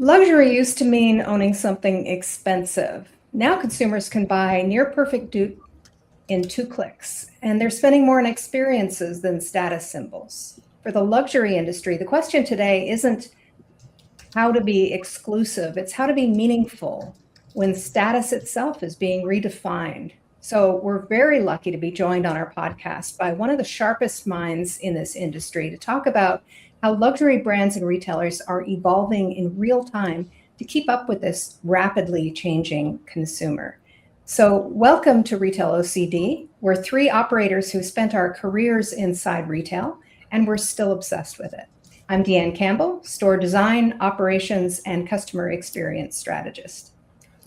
Luxury used to mean owning something expensive. Now consumers can buy near perfect dupe in 2 clicks, and they're spending more on experiences than status symbols. For the luxury industry, the question today isn't how to be exclusive, it's how to be meaningful when status itself is being redefined. So we're very lucky to be joined on our podcast by one of the sharpest minds in this industry to talk about how luxury brands and retailers are evolving in real time to keep up with this rapidly changing consumer. So welcome to Retail OCD. We're 3 operators who spent our careers inside retail, and we're still obsessed with it. I'm Deanne Campbell, store design, operations, and customer experience strategist.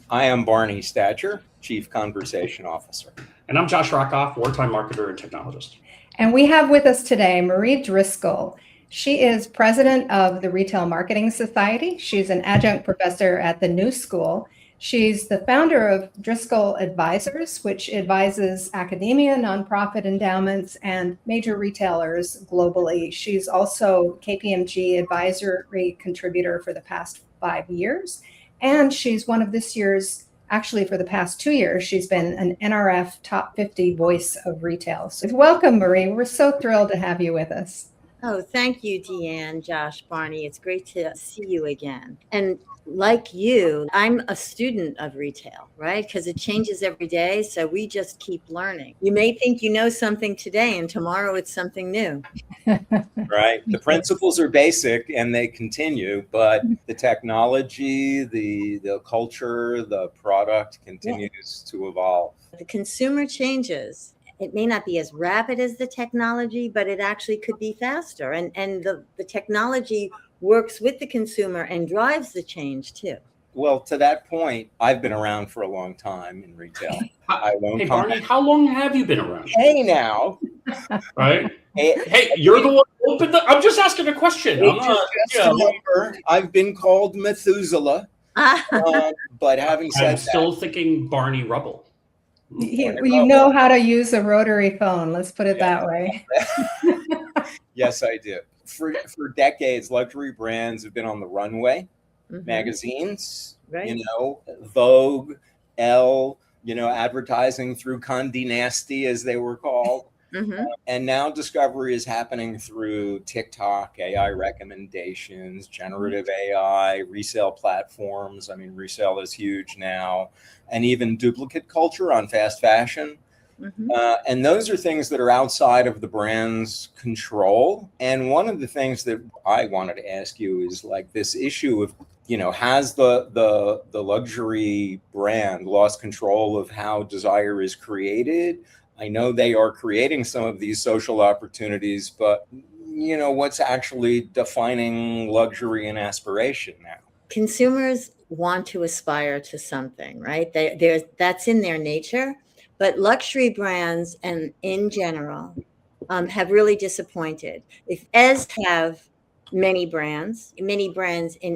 I am Barney Stacher, Chief Conversation Officer. And I'm Josh Rockoff, wartime marketer and technologist. And we have with us today Marie Driscoll. She is president of the Retail Marketing Society. She's an adjunct professor at the New School. She's the founder of Driscoll Advisors, which advises academia, nonprofit endowments, and major retailers globally. She's also KPMG advisory contributor for the past 5 years. And she's one of this year's, actually for the past 2 years, she's been an NRF Top 50 Voice of Retail. So welcome, Marie. We're so thrilled to have you with us. Oh, thank you, Deanne, Josh, Barney. It's great to see you again. And like you, I'm a student of retail, right? Because it changes every day. So we just keep learning. You may think you know something today and tomorrow it's something new. Right. The principles are basic and they continue, but the technology, the culture, the product continues to evolve. The consumer changes. It may not be as rapid as the technology, but it actually could be faster. And the technology works with the consumer and drives the change too. Well, to that point, I've been around for a long time in retail. Hey, Barney, how long have you been around? Hey, now. Right? Hey, you're the one who opened the... I'm just asking a question. I've been called Methuselah. But having said I'm still thinking Barney Rubble. You know how to use a rotary phone. Let's put it that way. Yes, I do. For decades, luxury brands have been on the runway. Magazines, right. Vogue, Elle, advertising through Condé Nast, as they were called. And now discovery is happening through TikTok, AI recommendations, generative AI, resale platforms. I mean, resale is huge now, and even duplicate culture on fast fashion. And those are things that are outside of the brand's control. And one of the things that I wanted to ask you is like this issue of, has the luxury brand lost control of how desire is created? I know they are creating some of these social opportunities, but what's actually defining luxury and aspiration now? Consumers want to aspire to something, right? That's in their nature. But luxury brands and in general have really disappointed. As have many brands in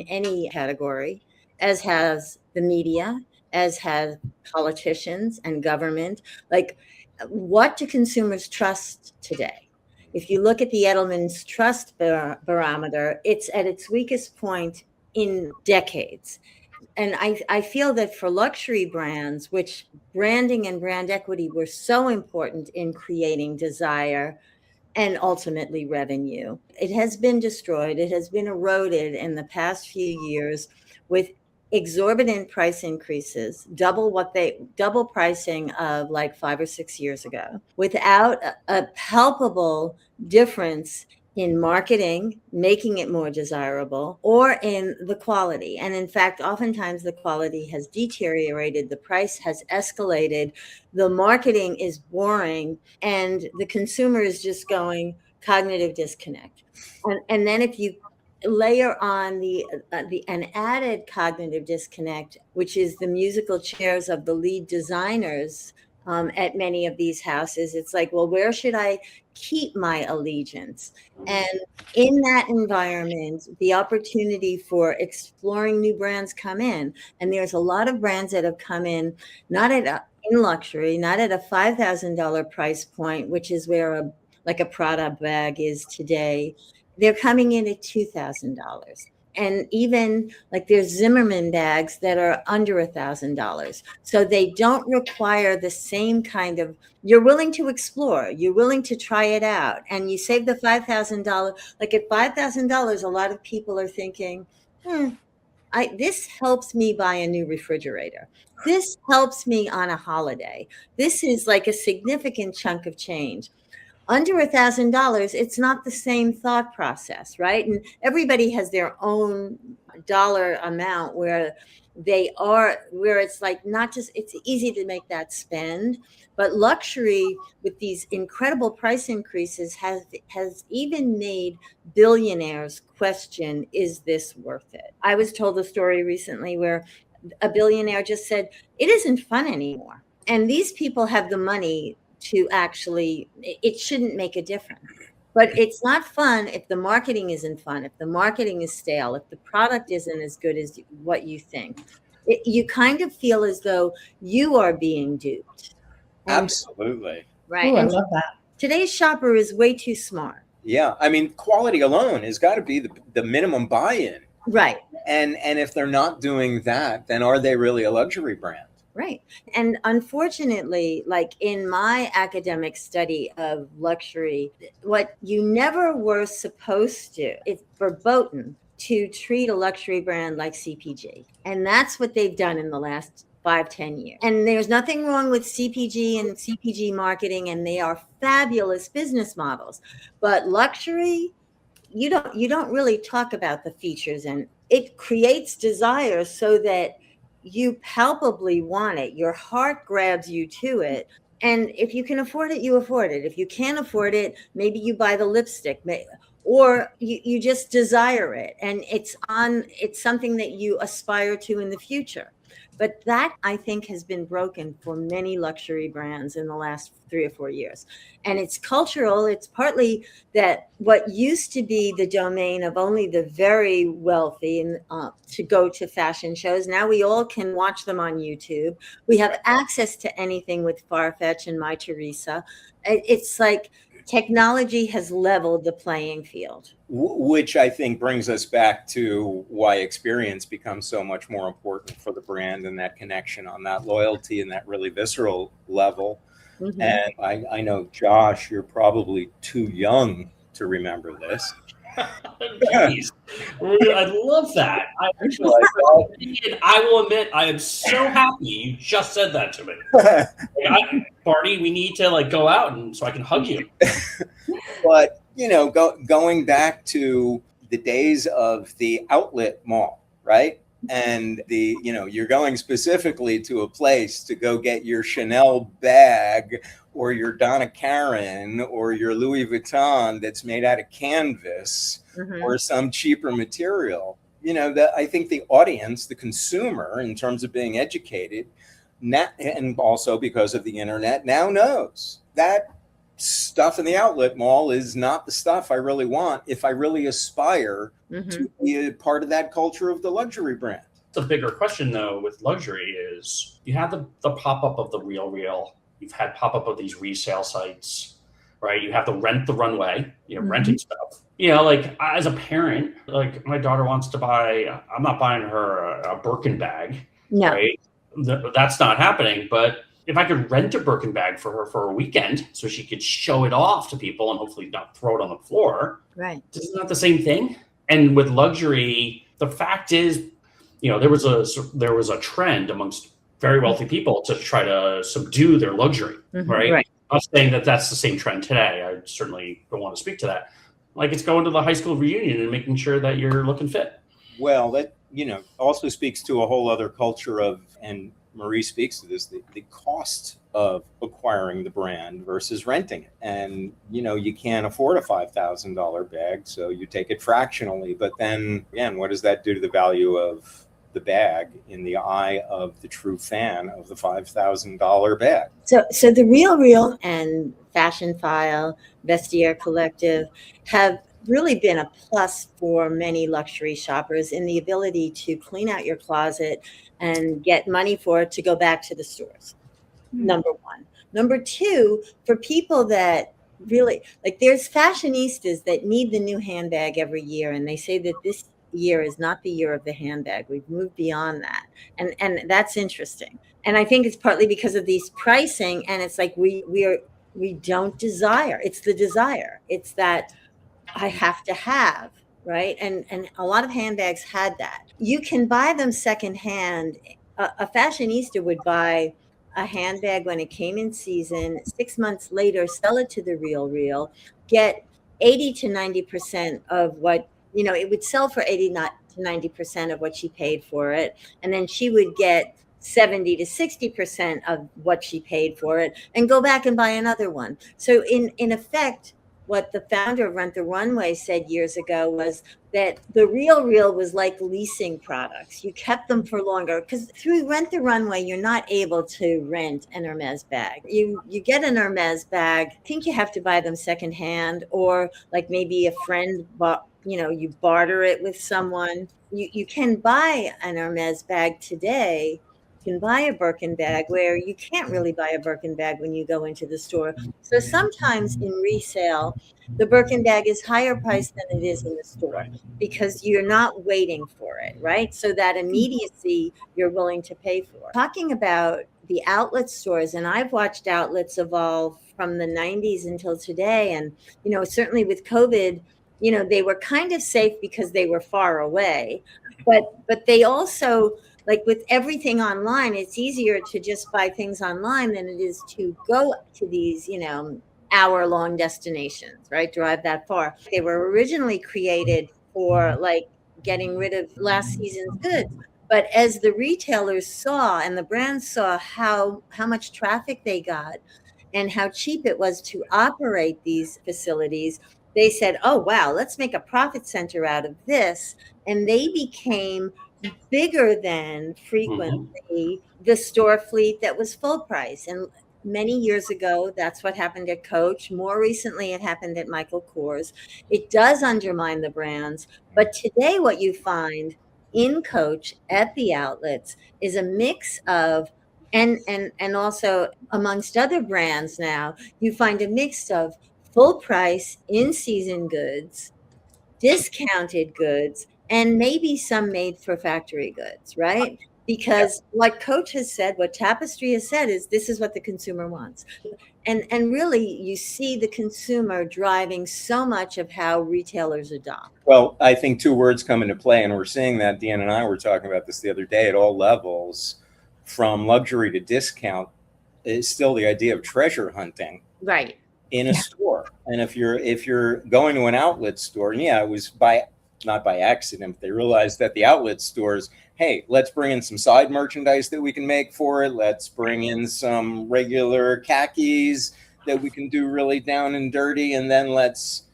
any category, as has the media, as have politicians and government. Like, what do consumers trust today? If you look at the Edelman's Trust Barometer, it's at its weakest point in decades. And I feel that for luxury brands, which branding and brand equity were so important in creating desire and ultimately revenue, it has been destroyed. It has been eroded in the past few years with exorbitant price increases, double pricing of like 5 or 6 years ago, without a palpable difference in marketing, making it more desirable, or in the quality. And in fact, oftentimes the quality has deteriorated, the price has escalated, the marketing is boring, and the consumer is just going cognitive disconnect. And then if you layer on an added cognitive disconnect, which is the musical chairs of the lead designers at many of these houses, it's like, well, where should I keep my allegiance? And in that environment, the opportunity for exploring new brands come in. And there's a lot of brands that have come in, in luxury, not at a $5,000 price point, which is where a Prada bag is today. They're coming in at $2,000. And even like there's Zimmerman bags that are under $1,000. So they don't require the same kind of, you're willing to explore, you're willing to try it out, and you save the $5,000. Like at $5,000, a lot of people are thinking, this helps me buy a new refrigerator. This helps me on a holiday. This is like a significant chunk of change. Under $1,000, it's not the same thought process, right? And everybody has their own dollar amount where it's like not just, it's easy to make that spend, but luxury with these incredible price increases has even made billionaires question, is this worth it? I was told a story recently where a billionaire just said, it isn't fun anymore. And these people have the money to actually, it shouldn't make a difference. But it's not fun if the marketing isn't fun, if the marketing is stale, if the product isn't as good as what you think. You kind of feel as though you are being duped. Absolutely. Right. Ooh, I And love that. today's shopper is way too smart. Yeah. I mean, quality alone has got to be the minimum buy-in. Right. And if they're not doing that, then are they really a luxury brand? Right. And unfortunately, like in my academic study of luxury, what you never were supposed to, it's verboten to treat a luxury brand like CPG. And that's what they've done in the last 5-10 years. And there's nothing wrong with CPG and CPG marketing, and they are fabulous business models. But luxury, you don't really talk about the features, and it creates desire so that you palpably want it. Your heart grabs you to it. And if you can afford it, you afford it. If you can't afford it, maybe you buy the lipstick, or you just desire it. And it's something that you aspire to in the future. But that, I think, has been broken for many luxury brands in the last 3 or 4 years. And it's cultural. It's partly that what used to be the domain of only the very wealthy and to go to fashion shows, now we all can watch them on YouTube. We have access to anything with Farfetch and My Teresa. It's like technology has leveled the playing field. Which I think brings us back to why experience becomes so much more important for the brand, and that connection on that loyalty and that really visceral level. Mm-hmm. And I know, Josh, you're probably too young to remember this. Jeez. I love that. I will admit, I am so happy you just said that to me. Barney, we need to go out so I can hug you. But going back to the days of the outlet mall, right? And you're going specifically to a place to go get your Chanel bag or your Donna Karin or your Louis Vuitton that's made out of canvas, mm-hmm. or some cheaper material. I think the audience, the consumer, in terms of being educated, and also because of the internet, now knows that stuff in the outlet mall is not the stuff I really want if I really aspire, mm-hmm. to be a part of that culture of the luxury brand. The bigger question, though, with luxury is you have the pop-up of the Real. You've had pop-up of these resale sites, right? You have the Rent the Runway, mm-hmm. renting stuff. As a parent, my daughter wants to buy, I'm not buying her a Birkin bag, no. Right? That's not happening, but if I could rent a Birkin bag for her for a weekend so she could show it off to people and hopefully not throw it on the floor. Right. Isn't that the same thing? And with luxury, the fact is, there was a trend amongst very wealthy people to try to subdue their luxury, mm-hmm. right? I'm not saying that that's the same trend today. I certainly don't want to speak to that. It's going to the high school reunion and making sure that you're looking fit. Well, that, also speaks to a whole other culture of, and Marie speaks to this, the cost of acquiring the brand versus renting it. And, you can't afford a $5,000 bag, so you take it fractionally. But then, again, what does that do to the value of the bag in the eye of the true fan of the $5,000 bag? So the Real and Fashion File, Vestiaire Collective have really been a plus for many luxury shoppers in the ability to clean out your closet and get money for it to go back to the stores. Mm-hmm. Number one. Number two, for people that really there's fashionistas that need the new handbag every year, and they say that year is not the year of the handbag. We've moved beyond that. And that's interesting. And I think it's partly because of these pricing, and it's like we don't desire. It's the desire. It's that I have to have, right? And a lot of handbags had that. You can buy them secondhand. A fashionista would buy a handbag when it came in season, 6 months later, sell it to the Real, get 80 to 90% of what, it would sell for 80 to 90% of what she paid for it. And then she would get 70 to 60% of what she paid for it and go back and buy another one. So in effect, what the founder of Rent the Runway said years ago was that the Real was like leasing products. You kept them for longer, because through Rent the Runway, you're not able to rent an Hermes bag. You get an Hermes bag, I think you have to buy them secondhand, or like maybe a friend bought, you barter it with someone. You can buy an Hermes bag today. You can buy a Birkin bag where you can't really buy a Birkin bag when you go into the store. So sometimes in resale, the Birkin bag is higher priced than it is in the store because you're not waiting for it, right? So that immediacy you're willing to pay for. Talking about the outlet stores, and I've watched outlets evolve from the 90s until today. And, certainly with COVID, they were kind of safe because they were far away, but they also, like with everything online, it's easier to just buy things online than it is to go to these, hour-long destinations, right? Drive that far. They were originally created for like getting rid of last season's goods. But as the retailers saw and the brands saw how much traffic they got and how cheap it was to operate these facilities, they said, oh, wow, let's make a profit center out of this. And they became bigger than frequently the store fleet that was full price. And many years ago, that's what happened at Coach. More recently, it happened at Michael Kors. It does undermine the brands. But today, what you find in Coach at the outlets is a mix of, and also amongst other brands now, you find a mix of full price, in-season goods, discounted goods, and maybe some made for factory goods, right? Because what Coach has said, what Tapestry has said is this is what the consumer wants. And really, you see the consumer driving so much of how retailers adopt. Well, I think two words come into play, and we're seeing that. Deanna and I were talking about this the other day at all levels, from luxury to discount, is still the idea of treasure hunting. Right. In a store. And if you're going to an outlet store, and it was not by accident, they realized that the outlet stores, hey, let's bring in some side merchandise that we can make for it. Let's bring in some regular khakis that we can do really down and dirty. And then let's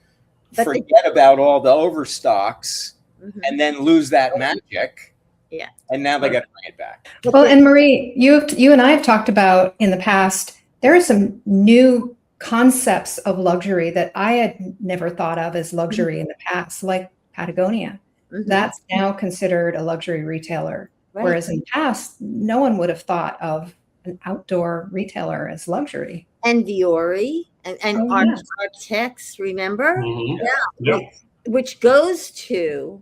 forget about all the overstocks and then lose that magic. Yeah. And now they got to bring it back. Well, and Marie, you and I have talked about in the past, there are some new concepts of luxury that I had never thought of as luxury in the past, like Patagonia. That's now considered a luxury retailer. Right. Whereas in the past, no one would have thought of an outdoor retailer as luxury. And Diori and Artex, remember? Yeah. Which goes to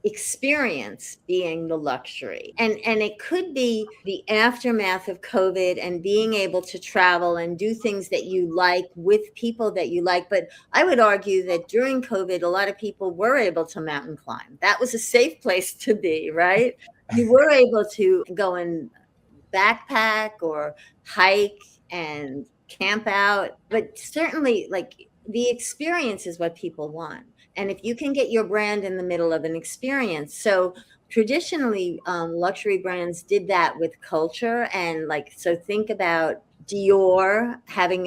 experience being the luxury. And it could be the aftermath of COVID and being able to travel and do things that you like with people that you like. But I would argue that during COVID, a lot of people were able to mountain climb. That was a safe place to be, right? You were able to go and backpack or hike and camp out. But certainly, like, the experience is what people want. And if you can get your brand in the middle of an experience. So traditionally, luxury brands did that with culture. And so think about Dior having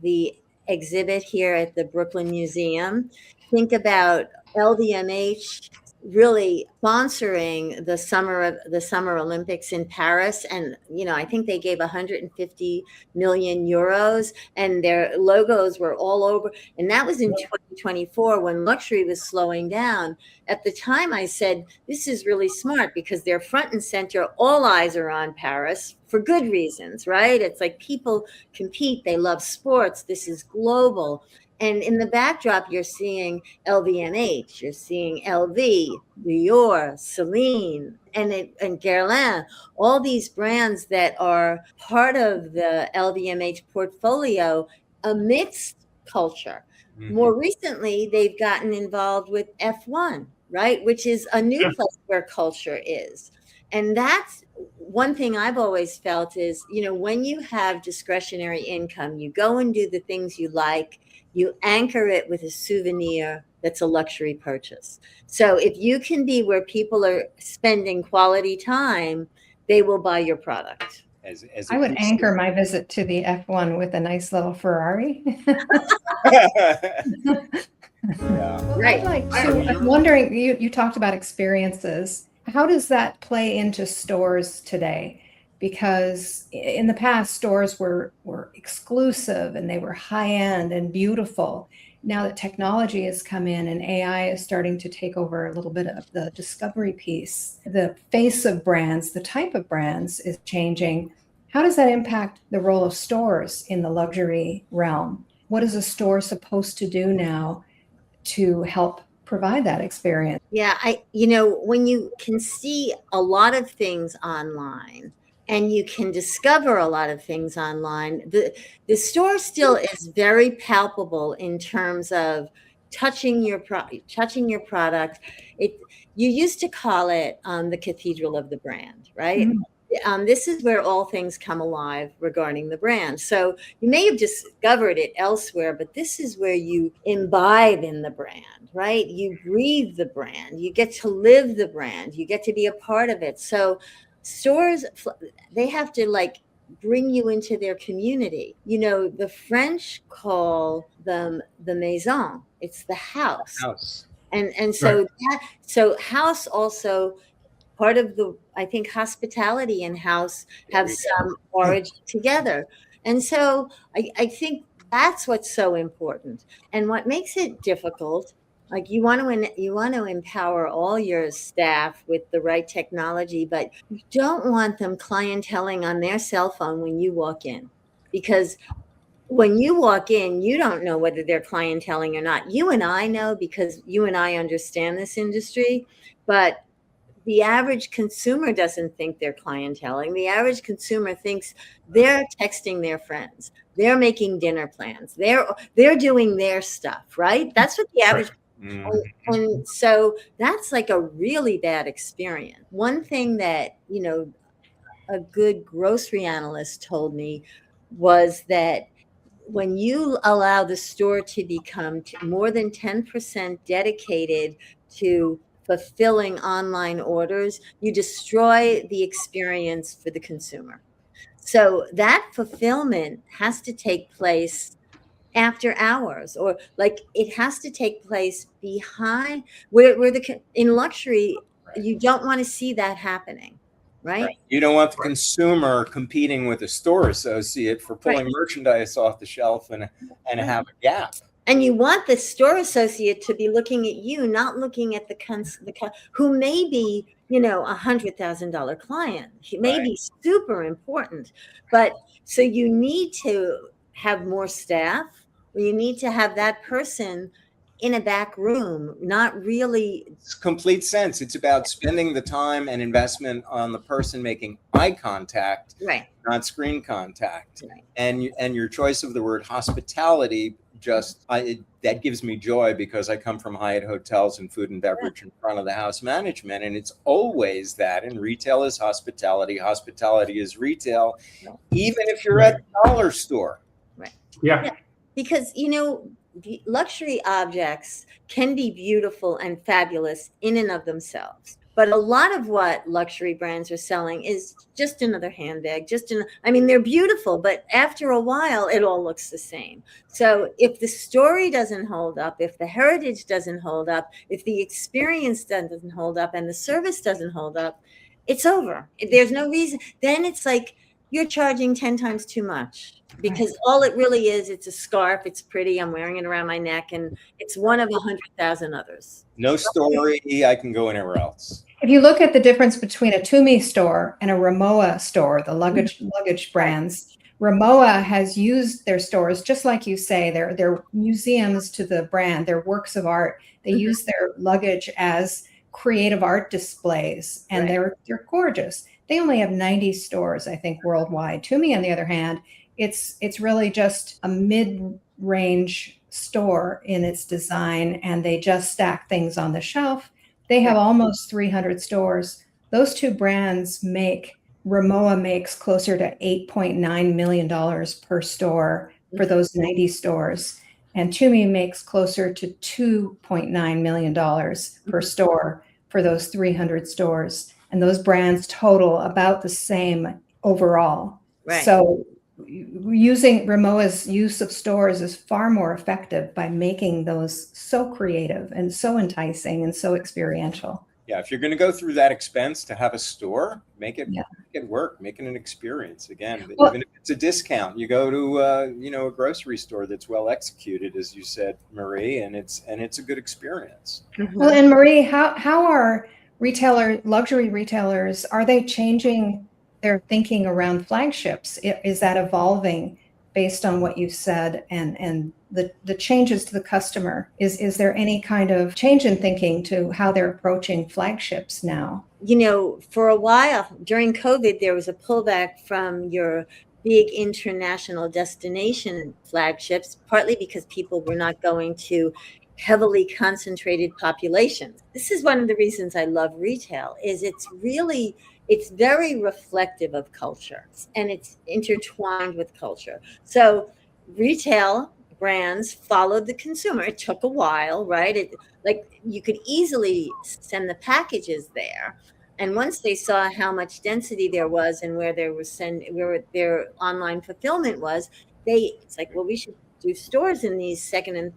the exhibit here at the Brooklyn Museum. Think about LVMH really sponsoring the Summer Olympics in Paris. And, I think they gave 150 million euros and their logos were all over. And that was in 2024 when luxury was slowing down. At the time, I said, this is really smart because they're front and center. All eyes are on Paris for good reasons, right? It's like people compete. They love sports. This is global. And in the backdrop, you're seeing LVMH, you're seeing LV, Dior, Celine, and Guerlain, all these brands that are part of the LVMH portfolio amidst culture. Mm-hmm. More recently, they've gotten involved with F1, right? Which is a new place where culture is. And that's one thing I've always felt is, when you have discretionary income, you go and do the things you like, you anchor it with a souvenir that's a luxury purchase. So if you can be where people are spending quality time, they will buy your product. I would anchor my visit to the F1 with a nice little Ferrari. Well, right. I'm wondering, you talked about experiences. How does that play into stores today? Because in the past, stores were exclusive and they were high-end and beautiful. Now that technology has come in and AI is starting to take over a little bit of the discovery piece, the face of brands, the type of brands is changing. How does that impact the role of stores in the luxury realm? What is a store supposed to do now to help provide that experience? Yeah, when you can see a lot of things online and you can discover a lot of things online, the store still is very palpable in terms of touching your product. You used to call it the cathedral of the brand, right? Mm-hmm. This is where all things come alive regarding the brand. So you may have discovered it elsewhere, but this is where you imbibe in the brand, right? You breathe the brand, you get to live the brand, you get to be a part of it. So stores, they have to bring you into their community. The French call them the maison. It's the house. And so right. House also, part of I think hospitality and house have some origin together. And so I think that's what's so important. And what makes it difficult, you want to empower all your staff with the right technology, but you don't want them clienteling on their cell phone when you walk in. Because when you walk in, you don't know whether they're clienteling or not. You and I know, because you and I understand this industry, but the average consumer doesn't think they're clienteling. The average consumer thinks they're texting their friends. They're making dinner plans. They're doing their stuff, right? That's what the average. Mm-hmm. And so that's a really bad experience. One thing that, a good grocery analyst told me was that when you allow the store to become more than 10% dedicated to fulfilling online orders, you destroy the experience for the consumer. So that fulfillment has to take place after hours, or it has to take place behind where in luxury, you don't want to see that happening. Right? You don't want the consumer competing with a store associate for pulling merchandise off the shelf and have a gap. And you want the store associate to be looking at you, not looking at the who may be, $100,000 client. He may be super important, but so you need to have more staff. You need to have that person in a back room, not really. It's complete sense. It's about spending the time and investment on the person making eye contact, not screen contact. Right. And your choice of the word hospitality that gives me joy, because I come from Hyatt hotels and food and beverage in front of the house management. And it's always that. And retail is hospitality. Hospitality is retail, even if you're at a dollar store. Right. Yeah. Because, the luxury objects can be beautiful and fabulous in and of themselves. But a lot of what luxury brands are selling is just another handbag. They're beautiful, but after a while, it all looks the same. So if the story doesn't hold up, if the heritage doesn't hold up, if the experience doesn't hold up, and the service doesn't hold up, it's over. There's no reason. Then it's you're charging 10 times too much, because all it really is, it's a scarf. It's pretty. I'm wearing it around my neck, and it's one of 100,000 others. No story. I can go anywhere else. If you look at the difference between a Tumi store and a Rimowa store, the luggage brands, Rimowa has used their stores, just like you say, they're museums to the brand, they're works of art. They use their luggage as creative art displays, and they're gorgeous. They only have 90 stores, I think, worldwide. Tumi, on the other hand, it's really just a mid-range store in its design, and they just stack things on the shelf. They have almost 300 stores. Those two brands Rimowa makes closer to $8.9 million per store for those 90 stores. And Tumi makes closer to $2.9 million per store for those 300 stores. And those brands total about the same overall. Right. So using Rimowa's use of stores is far more effective by making those so creative and so enticing and so experiential. Yeah, if you're going to go through that expense to have a store, make it work, make it an experience. Again, even if it's a discount, you go to a grocery store that's well executed, as you said, Marie, and it's a good experience. Well, and Marie, how are luxury retailers, are they changing their thinking around flagships? Is that evolving based on what you've said and the changes to the customer? Is there any kind of change in thinking to how they're approaching flagships now? For a while during COVID, there was a pullback from your big international destination flagships, partly because people were not going to heavily concentrated populations. This is one of the reasons I love retail, is it's very reflective of culture, and it's intertwined with culture. So retail brands followed the consumer. It took a while, right? You could easily send the packages there. And once they saw how much density there was and where their online fulfillment was, it's like, well, we should do stores in these second and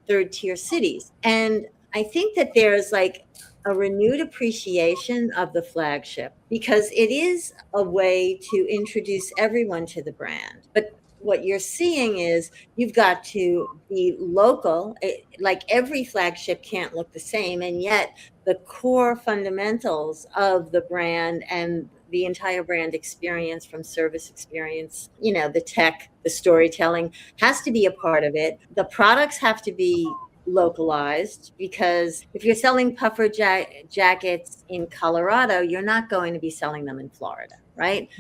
third tier cities. And I think that there's like a renewed appreciation of the flagship, because it is a way to introduce everyone to the brand. But what you're seeing is you've got to be local. Like every flagship can't look the same, and yet the core fundamentals of the brand and the entire brand experience, from service experience, the tech, the storytelling, has to be a part of it. The products have to be localized, because if you're selling puffer jackets in Colorado, you're not going to be selling them in Florida, right?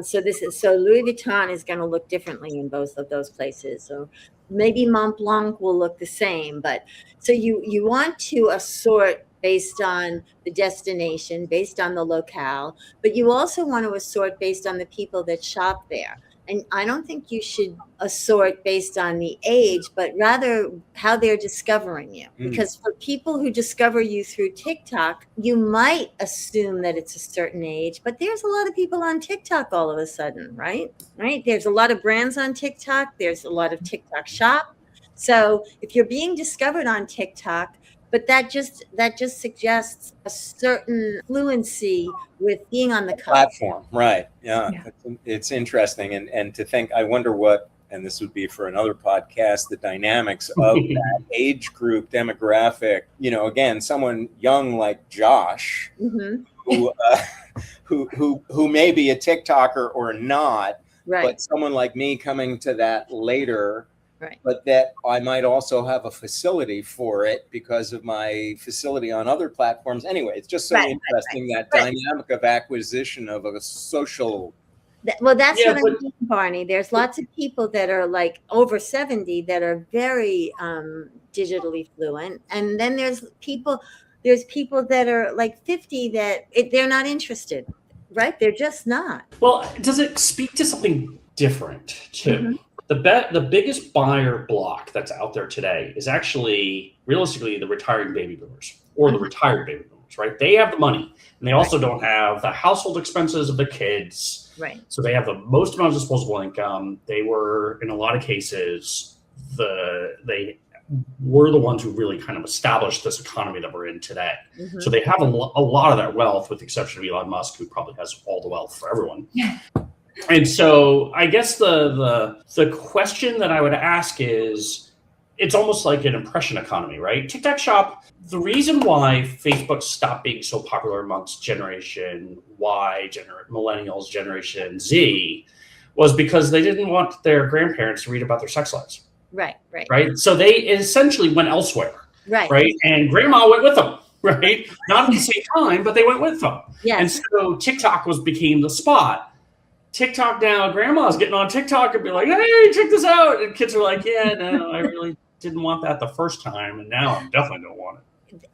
So Louis Vuitton is going to look differently in both of those places. So maybe Mont Blanc will look the same, but so you want to assort based on the destination, based on the locale, but you also want to assort based on the people that shop there. And I don't think you should assort based on the age, but rather how they're discovering you. Because for people who discover you through TikTok, you might assume that it's a certain age, but there's a lot of people on TikTok all of a sudden, right? There's a lot of brands on TikTok. There's a lot of TikTok shop. So if you're being discovered on TikTok, but that just suggests a certain fluency with being on the platform, right? Yeah. It's interesting, and to think, I wonder what, and this would be for another podcast, the dynamics of that age group demographic. Again, someone young like Josh, who may be a TikToker or not, but someone like me coming to that later. Right. But that I might also have a facility for it because of my facility on other platforms. Anyway, it's just so interesting, that dynamic of acquisition of a social. Well, that's what I mean, Barney. There's lots of people that are like over 70 that are very digitally fluent. And then there's people that are like 50 that they're not interested, right? They're just not. Well, does it speak to something different too? The biggest buyer block that's out there today is actually realistically the retiring baby boomers, or the retired baby boomers, right? They have the money, and they also don't have the household expenses of the kids. Right. So they have the most amount of disposable income. They were, in a lot of cases, they were the ones who really kind of established this economy that we're in today. So they have a lot of that wealth, with the exception of Elon Musk, who probably has all the wealth for everyone. Yeah. And so I guess the question that I would ask is, it's almost like an impression economy, right? TikTok Shop, the reason why Facebook stopped being so popular amongst Generation Y, Millennials, Generation Z, was because they didn't want their grandparents to read about their sex lives. Right. So they essentially went elsewhere. Right. And grandma went with them, right? Not at the same time, but they went with them. Yes. And so TikTok became the spot. TikTok now, grandma's getting on TikTok and be like, hey, check this out. And kids are like, yeah, no, I really didn't want that the first time. And now I definitely don't want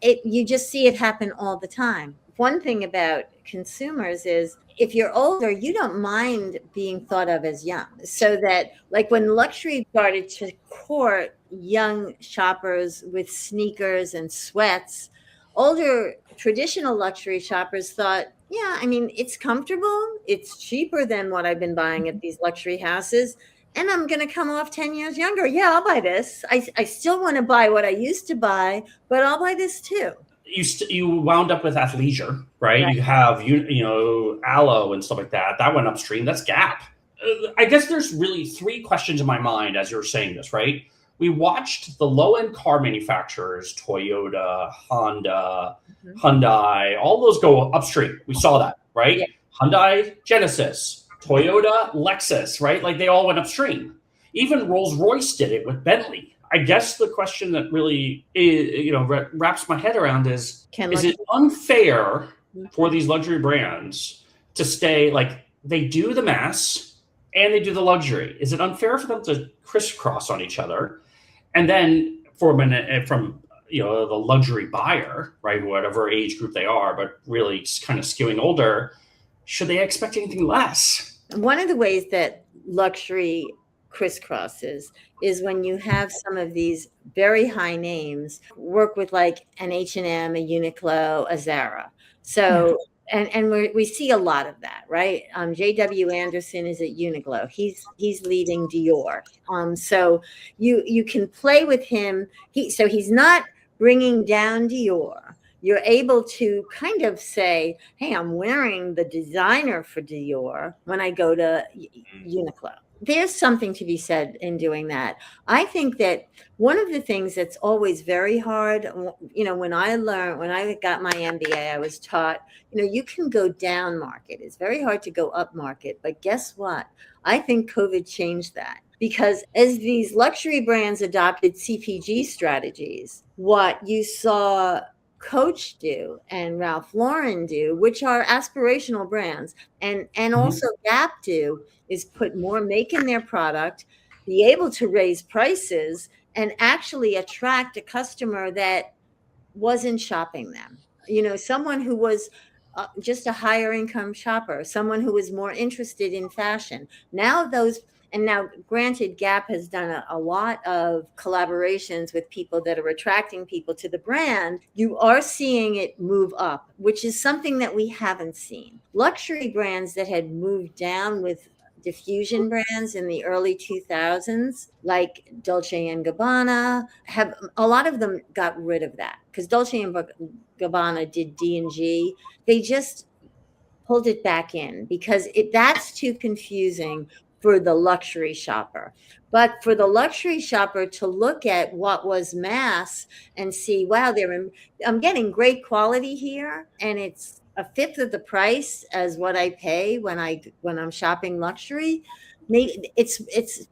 it. You just see it happen all the time. One thing about consumers is if you're older, you don't mind being thought of as young. So that like when luxury started to court young shoppers with sneakers and sweats, older traditional luxury shoppers thought, yeah, I mean, it's comfortable. It's cheaper than what I've been buying at these luxury houses. And I'm going to come off 10 years younger. Yeah, I'll buy this. I still want to buy what I used to buy, but I'll buy this too. You wound up with athleisure, right? You have, you know, aloe and stuff like that. That went upstream. That's Gap. I guess there's really three questions in my mind as you're saying this, right? We watched the low-end car manufacturers, Toyota, Honda, Hyundai, all those go upstream. We saw that, right? Yeah. Hyundai, Genesis, Toyota, Lexus, right? Like they all went upstream. Even Rolls-Royce did it with Bentley. I guess the question that really wraps my head around is it unfair for these luxury brands to stay like they do the mass and they do the luxury? Is it unfair for them to crisscross on each other? And then from the luxury buyer, right, whatever age group they are, but really kind of skewing older, should they expect anything less? One of the ways that luxury crisscrosses is when you have some of these very high names work with like an H&M, a Uniqlo, a Zara. So, and we see a lot of that, right? J.W. Anderson is at Uniqlo. He's leading Dior. So you can play with him. He's not bringing down Dior. You're able to kind of say, hey, I'm wearing the designer for Dior when I go to Uniqlo. There's something to be said in doing that. I think that one of the things that's always very hard, you know, when I got my MBA, I was taught, you know, you can go down market. It's very hard to go up market. But guess what? I think COVID changed that. Because as these luxury brands adopted CPG strategies, what you saw Coach do and Ralph Lauren do, which are aspirational brands, and also Gap do, is put more make in their product, be able to raise prices, and actually attract a customer that wasn't shopping them. You know, someone who was just a higher income shopper, someone who was more interested in fashion. Now granted, Gap has done a lot of collaborations with people that are attracting people to the brand. You are seeing it move up, which is something that we haven't seen. Luxury brands that had moved down with diffusion brands in the early 2000s, like Dolce & Gabbana, a lot of them got rid of that because Dolce & Gabbana did D&G. They just pulled it back in because that's too confusing for the luxury shopper. But for the luxury shopper to look at what was mass and see, wow, I'm getting great quality here, and it's a fifth of the price as what I pay when I'm shopping luxury. Maybe it's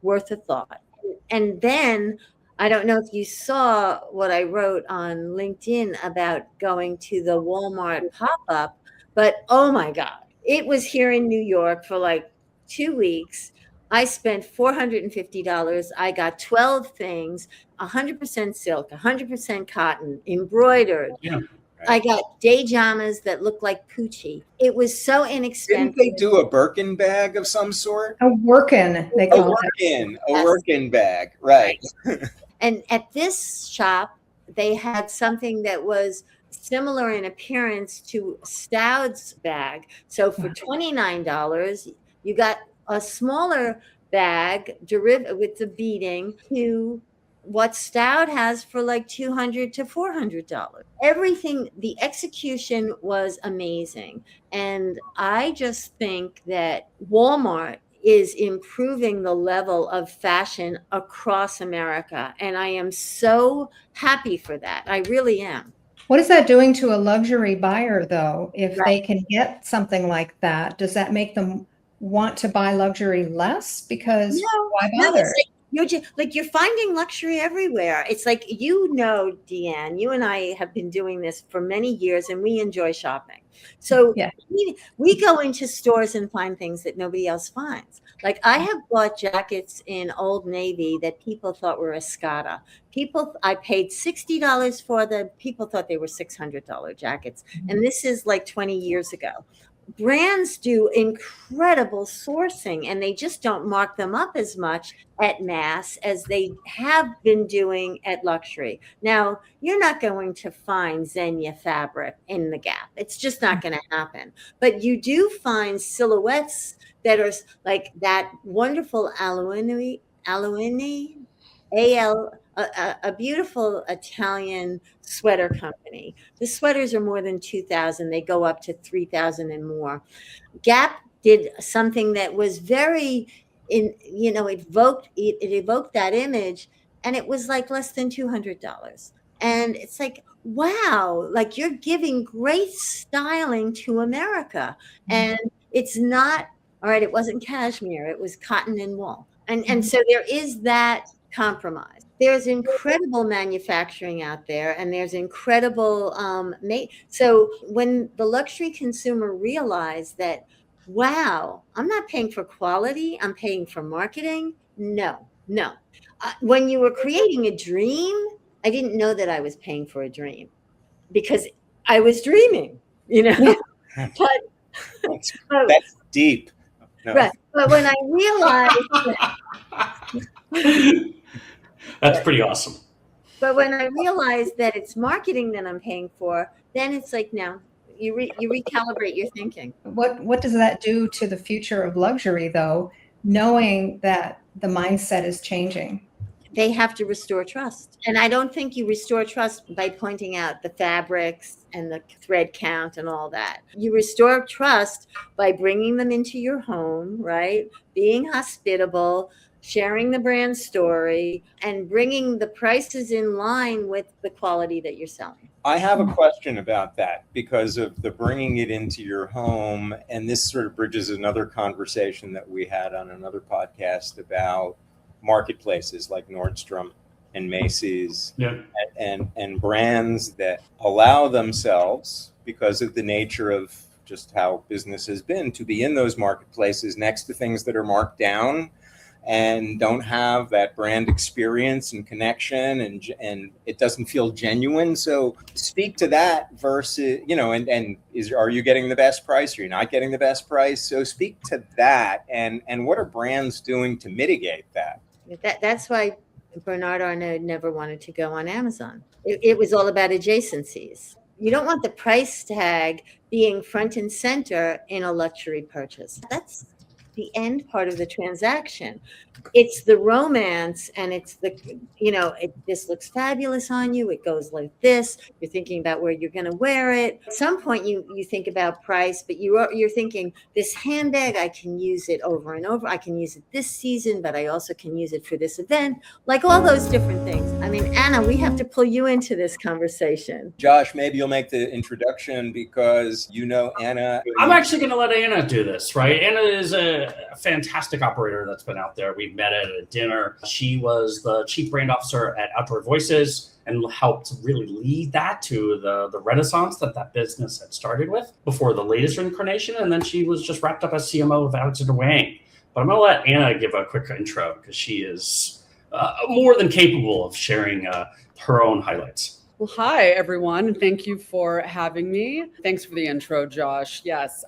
worth a thought. And then I don't know if you saw what I wrote on LinkedIn about going to the Walmart pop-up, but oh my God, it was here in New York for like 2 weeks. I spent $450. I got 12 things, 100% silk, 100% cotton, embroidered. Yeah, right. I got day jamas that looked like Poochie. It was so inexpensive. Didn't they do a Birkin bag of some sort? A workin, they call it. A workin bag, right. And at this shop, they had something that was similar in appearance to Stoud's bag. So for $29, you got a smaller bag with the beading to what Stout has for like $200 to $400. Everything, the execution was amazing. And I just think that Walmart is improving the level of fashion across America. And I am so happy for that. I really am. What is that doing to a luxury buyer, though? If they can get something like that, does that make them want to buy luxury less because why No, bother? you're finding luxury everywhere. It's like, Deanne, you and I have been doing this for many years and we enjoy shopping. So Yeah. we go into stores and find things that nobody else finds. Like I have bought jackets in Old Navy that people thought were Escada. I paid $60 for them. People thought they were $600 jackets. And this is like 20 years ago. Brands do incredible sourcing and they just don't mark them up as much at mass as they have been doing at luxury. Now, you're not going to find Xenia fabric in the Gap. It's just not going to happen. But you do find silhouettes that are like that wonderful Aluini, a beautiful Italian sweater company. The sweaters are more than 2,000. They go up to 3,000 and more. Gap did something that was very, it evoked that image, and it was like less than $200. And it's like, wow, like you're giving great styling to America. And it's not, all right, it wasn't cashmere, it was cotton and wool. And so there is that compromise. There's incredible manufacturing out there, and there's incredible so when the luxury consumer realized that, wow, I'm not paying for quality, I'm paying for marketing. No. When you were creating a dream, I didn't know that I was paying for a dream because I was dreaming, But that's deep. No. Right. But when I realized That's pretty awesome. But when I realized that it's marketing that I'm paying for, then it's like, no, you recalibrate your thinking. What does that do to the future of luxury, though, knowing that the mindset is changing? They have to restore trust. And I don't think you restore trust by pointing out the fabrics and the thread count and all that. You restore trust by bringing them into your home, right? Being hospitable, sharing the brand story, and bringing the prices in line with the quality that you're selling. I have a question about that because of the bringing it into your home. And this sort of bridges another conversation that we had on another podcast about marketplaces like Nordstrom and Macy's, and brands that allow themselves, because of the nature of just how business has been, to be in those marketplaces next to things that are marked down and don't have that brand experience and connection, and it doesn't feel genuine. So speak to that versus, are you getting the best price or you're not getting the best price? So speak to that, and what are brands doing to mitigate that? That's why Bernard Arnault never wanted to go on Amazon. It was all about adjacencies. You don't want the price tag being front and center in a luxury purchase. That's the end part of the transaction. It's the romance, and it's this looks fabulous on you. It goes like this. You're thinking about where you're going to wear it. At some point, you think about price, but you're thinking, this handbag, I can use it over and over. I can use it this season, but I also can use it for this event. Like all those different things. I mean, Anna, we have to pull you into this conversation. Josh, maybe you'll make the introduction because Anna. I'm actually going to let Anna do this, right? Anna is a fantastic operator that's been out there. We met at a dinner. She was the chief brand officer at Outdoor Voices and helped really lead that to the renaissance that business had started with before the latest incarnation. And then she was just wrapped up as CMO of Alexander Wang. But I'm going to let Anna give a quick intro because she is more than capable of sharing her own highlights. Well, hi, everyone. Thank you for having me. Thanks for the intro, Josh. Yes,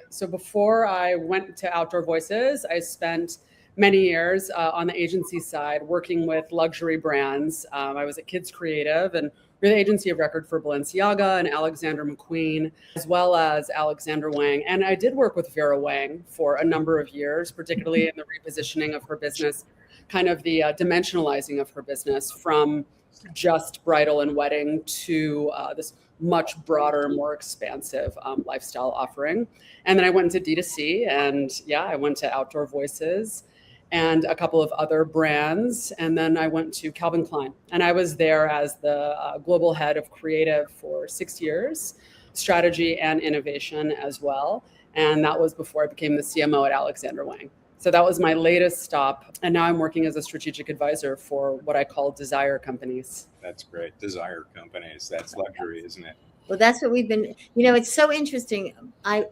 so before I went to Outdoor Voices, I spent many years on the agency side working with luxury brands. I was at Kids Creative, and we're the agency of record for Balenciaga and Alexander McQueen, as well as Alexander Wang. And I did work with Vera Wang for a number of years, particularly in the repositioning of her business, kind of the dimensionalizing of her business from just bridal and wedding to this much broader, more expansive lifestyle offering. And then I went into D2C, and I went to Outdoor Voices and a couple of other brands. And then I went to Calvin Klein, and I was there as the global head of creative for 6 years, strategy and innovation as well. And that was before I became the CMO at Alexander Wang. So that was my latest stop. And now I'm working as a strategic advisor for what I call desire companies. That's great. Desire companies. That's luxury, isn't it? Well, that's what we've been, it's so interesting. I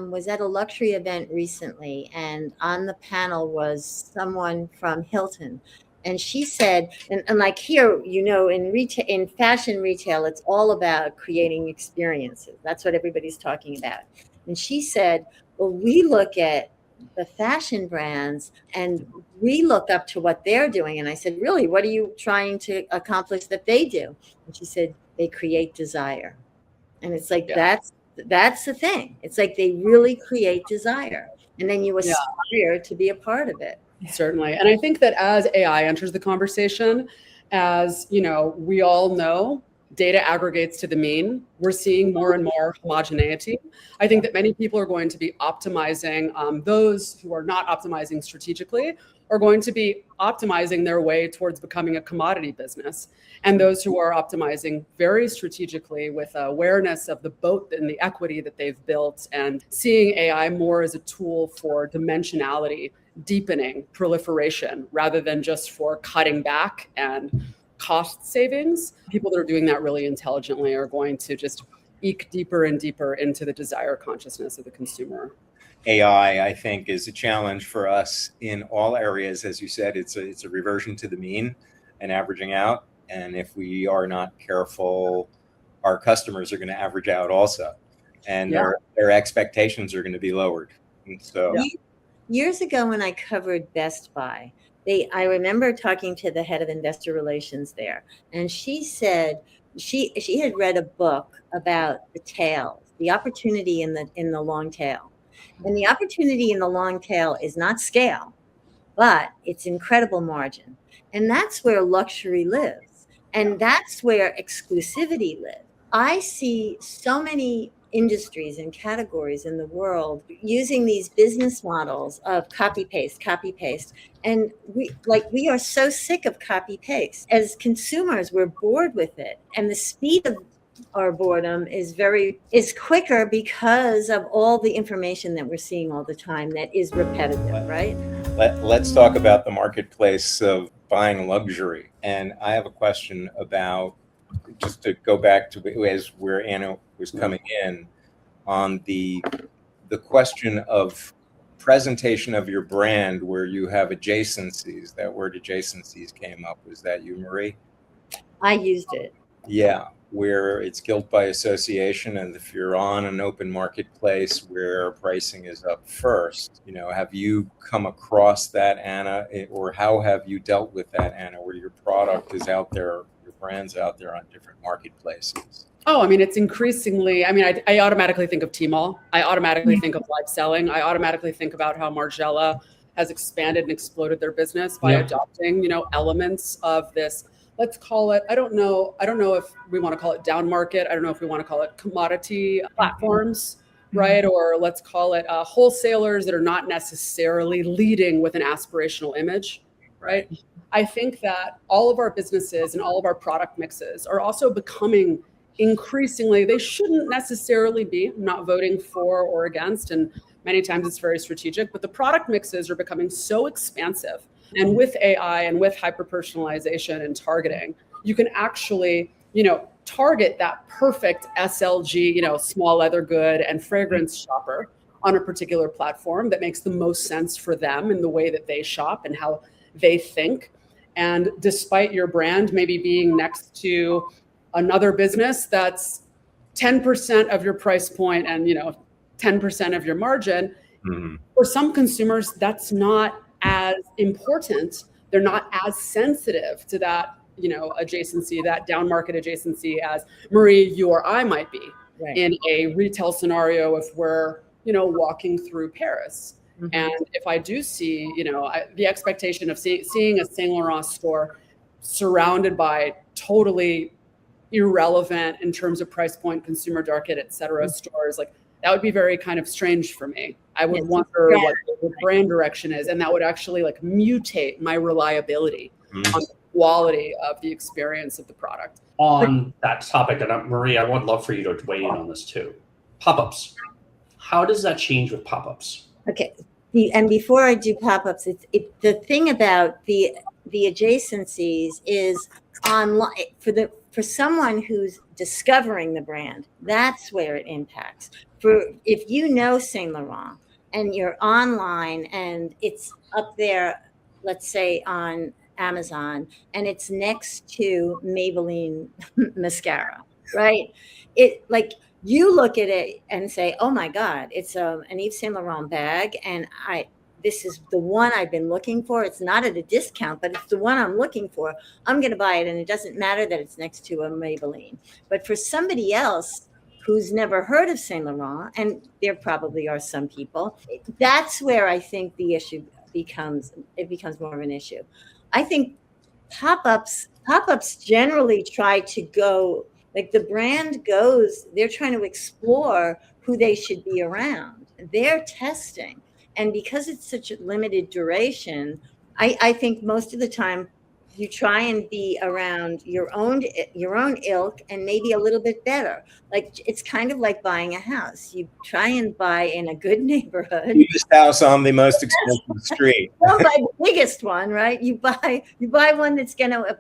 was at a luxury event recently, and on the panel was someone from Hilton. And she said, and like here, in retail, in fashion retail, it's all about creating experiences. That's what everybody's talking about. And she said, well, we look at the fashion brands and we look up to what they're doing. And I said, really, what are you trying to accomplish that they do? And she said, they create desire. And it's like, that's the thing. It's like they really create desire. And then you aspire to be a part of it. Certainly. And I think that as AI enters the conversation, as we all know, data aggregates to the mean. We're seeing more and more homogeneity. I think that many people are going to be optimizing. Those who are not optimizing strategically are going to be optimizing their way towards becoming a commodity business. And those who are optimizing very strategically with awareness of the boat and the equity that they've built, and seeing AI more as a tool for dimensionality, deepening, proliferation, rather than just for cutting back and cost savings. People that are doing that really intelligently are going to just eke deeper and deeper into the desire consciousness of the consumer. AI, I think, is a challenge for us in all areas. As you said, it's a reversion to the mean and averaging out. And if we are not careful, our customers are going to average out also. And their expectations are going to be lowered. And so years ago when I covered Best Buy, I remember talking to the head of investor relations there, and she said she had read a book about the tail, the opportunity in the long tail. And the opportunity in the long tail is not scale, but it's incredible margin. And that's where luxury lives. And that's where exclusivity lives. I see so many industries and categories in the world using these business models of copy paste. And we are so sick of copy paste. As consumers, we're bored with it. And the speed of our boredom is quicker because of all the information that we're seeing all the time that is repetitive, right? Let's talk about the marketplace of buying luxury. And I have a question about, just to go back to where Anna was coming in, on the question of presentation of your brand where you have adjacencies. That word adjacencies came up. Was that you, Marie? I used it. Yeah, where it's guilt by association, and if you're on an open marketplace where pricing is up first, have you come across that, Anna, or how have you dealt with that, Anna, where your product is out there, your brand's out there on different marketplaces? Oh, I mean, it's increasingly, I automatically think of Tmall. I automatically think of live selling. I automatically think about how Margiela has expanded and exploded their business by adopting, elements of this. Let's call it, I don't know if we want to call it down market. I don't know if we want to call it commodity platforms, right? Or let's call it wholesalers that are not necessarily leading with an aspirational image, right? I think that all of our businesses and all of our product mixes are also becoming increasingly, they shouldn't necessarily be, I'm not voting for or against, and many times it's very strategic, but the product mixes are becoming so expansive. And with AI and with hyper-personalization and targeting, you can actually, target that perfect SLG, small leather good and fragrance shopper on a particular platform that makes the most sense for them in the way that they shop and how they think. And despite your brand maybe being next to another business that's 10% of your price point and 10% of your margin, for some consumers, that's not as important. They're not as sensitive to that, adjacency, that down market adjacency as Marie, you or I might be in a retail scenario if we're, walking through Paris. And if I do see, the expectation of seeing a Saint Laurent store surrounded by totally irrelevant in terms of price point, consumer market, et cetera, stores, like that would be very kind of strange for me. I would wonder what the brand direction is, and that would actually mutate my reliability on the quality of the experience of the product. On that topic, and Marie, I would love for you to weigh in on this too. Pop-ups. How does that change with pop-ups? Okay. And before I do pop-ups, the thing about the adjacencies is online for someone who's discovering the brand. That's where it impacts. If you know Saint Laurent and you're online and it's up there, let's say on Amazon, and it's next to Maybelline mascara, right? You look at it and say, "Oh my God, it's an Yves Saint Laurent bag, and this is the one I've been looking for. It's not at a discount, but it's the one I'm looking for. I'm going to buy it, and it doesn't matter that it's next to a Maybelline." But for somebody else who's never heard of Saint Laurent, and there probably are some people, that's where I think the issue becomes more of an issue. I think pop-ups generally try to go. Like the brand goes, they're trying to explore who they should be around. They're testing. And because it's such a limited duration, I think most of the time you try and be around your own ilk and maybe a little bit better. Like it's kind of like buying a house. You try and buy in a good neighborhood. Cheapest house on the most expensive street. Don't buy the biggest one, right? You buy one that's going to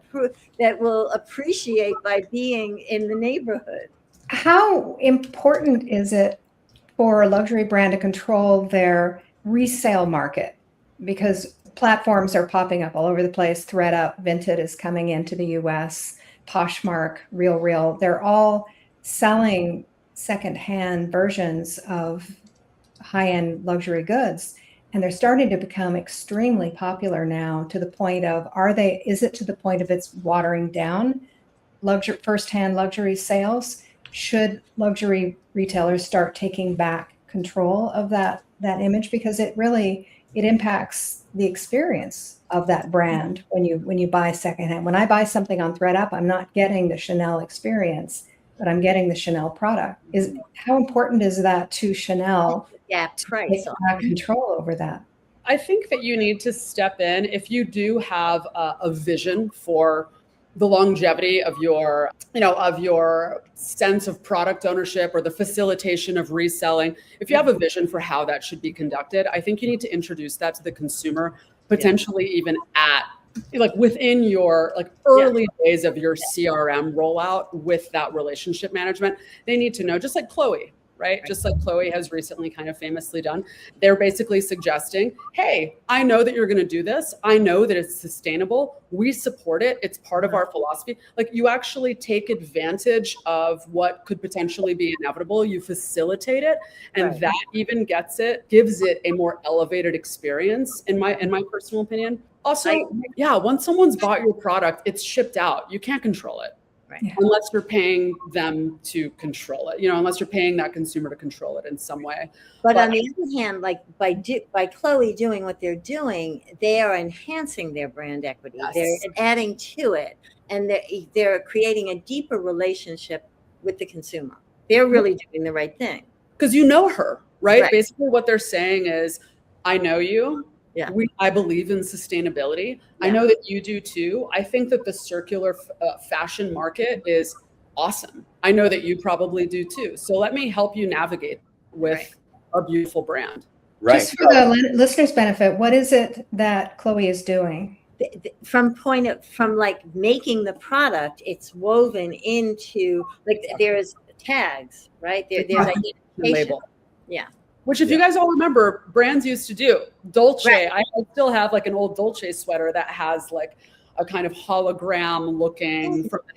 that will appreciate by being in the neighborhood. How important is it for a luxury brand to control their resale market? Because platforms are popping up all over the place. ThredUp, Vinted is coming into the US, Poshmark, RealReal. They're all selling secondhand versions of high-end luxury goods. And they're starting to become extremely popular now to the point of, is it to the point of it's watering down firsthand luxury sales? Should luxury retailers start taking back control of that image? Because it impacts the experience of that brand when you buy secondhand. When I buy something on ThredUp, I'm not getting the Chanel experience, but I'm getting the Chanel product. How important is that to Chanel to take back control over that? I think that you need to step in if you do have a vision for the longevity of your sense of product ownership or the facilitation of reselling. If you have a vision for how that should be conducted, I think you need to introduce that to the consumer, potentially even within your early days of your CRM rollout with that relationship management. They need to know, just like Chloe, right? Just like Chloe has recently kind of famously done. They're basically suggesting, hey, I know that you're going to do this. I know that it's sustainable. We support it. It's part of our philosophy. Like you actually take advantage of what could potentially be inevitable. You facilitate it. And that even gives it a more elevated experience in my personal opinion. Also, once someone's bought your product, it's shipped out. You can't control it. Right. Unless you're paying them to control it, unless you're paying that consumer to control it in some way. But on the other hand, like by Chloe doing what they're doing, they are enhancing their brand equity. Yes. They're adding to it, and they're creating a deeper relationship with the consumer. They're really doing the right thing. Because you know her, right? Basically what they're saying is, I know you. Yeah. I believe in sustainability. Yeah. I know that you do too. I think that the circular fashion market is awesome. I know that you probably do too. So let me help you navigate with a beautiful brand. Right. Just for the listeners' benefit, what is it that Chloe is doing? From making the product, it's woven into there's tags, right? There's label. Yeah. Which if you guys all remember, brands used to do. Dolce, I still have an old Dolce sweater that has a kind of hologram looking from the